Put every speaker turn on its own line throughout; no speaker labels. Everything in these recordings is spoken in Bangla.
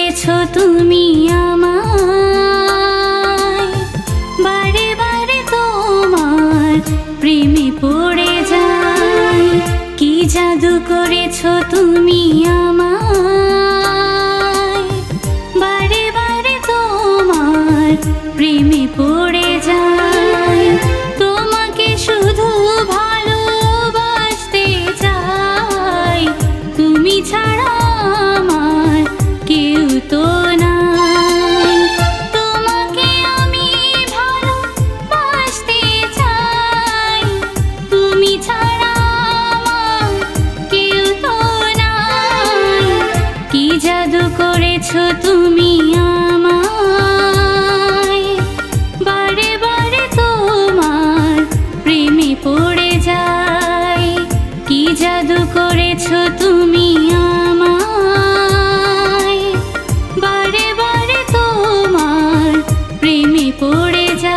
করেছো তুমি আমায়, বারে বারে তোমার প্রেমে পড়ে যাই। কি জাদু করেছো তুমি আমায়, বারে বারে তোমার প্রেমে পড়ে যাই। তোমাকে শুধু ভালোবাসতে চাই, তুমি ছাড়া আমার কেউ তো নাই। তোমাকে আমি ভালোবাসতে চাই, তুমি ছাড়া আমার কেউ তো নাই। কি জাদু করেছো তুমি আমায়, বারে বারে তোমার প্রেমে পড়ে যাই। কি জাদু করেছো তুমি আমায়, বারে বারে তোমার প্রেমে পড়ে যাই।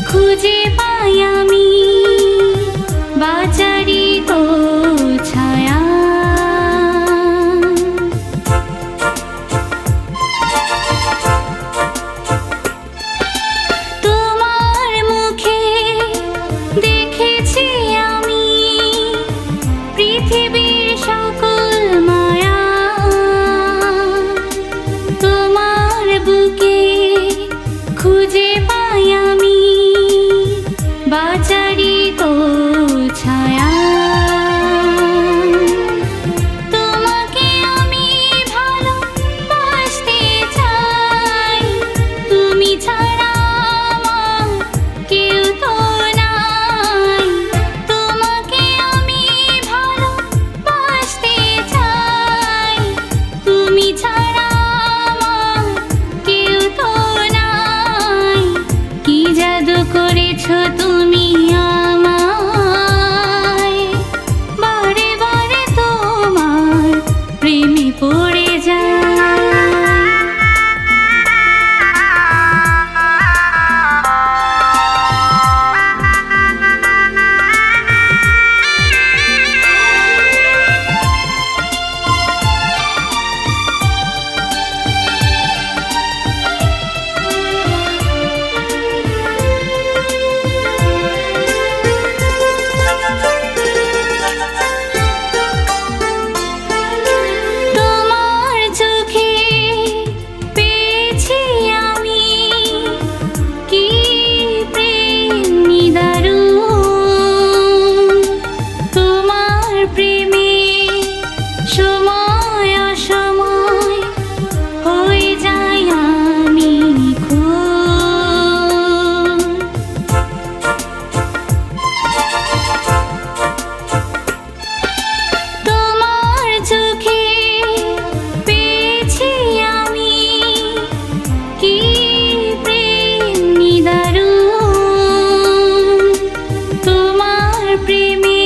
খুঁজে পাই আমি বাজারি তো ছায়া, তোমার মুখে দেখেছি আমি পৃথিবীর সকল মায়া। তোমার বুকে খুঁজে পাই আমি বাজারি তো ছায়া। তোমাকে আমি ভালোবাসতে চাই, তুমি ছাড়া আমার কেউ তো নাই। তোমাকে আমি ভালোবাসতে চাই, তুমি ছাড়া আমার কেউ তো নাই। কি জাদু করেছো তুমি আমায়, বারে বারে তোমার প্রেমে পড়ে যাই। সময় অসময় হয়ে যাই আমি খুন। তোমার চোখে পেয়েছি আমি কি প্রেম নিদারুণ। তোমার প্রেমে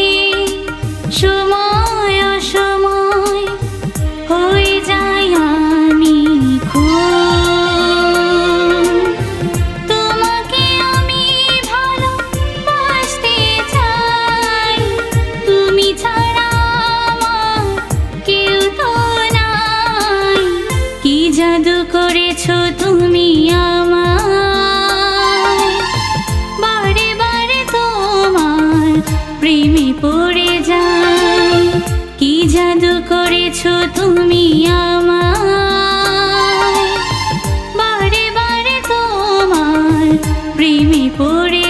সময় অসময় হয়ে যাই আমি খুন। তোমাকে আমি ভালোবাসতে চাই, তুমি ছাড়া আমার কেউ তো নাই। কি জাদু করেছো তুমি আমায়, বারে বারে তোমার প্রেমে পড়ে যাই। কি জাদু করেছো তুমি আমায়, বারে বারে তোমার প্রেমে পড়ে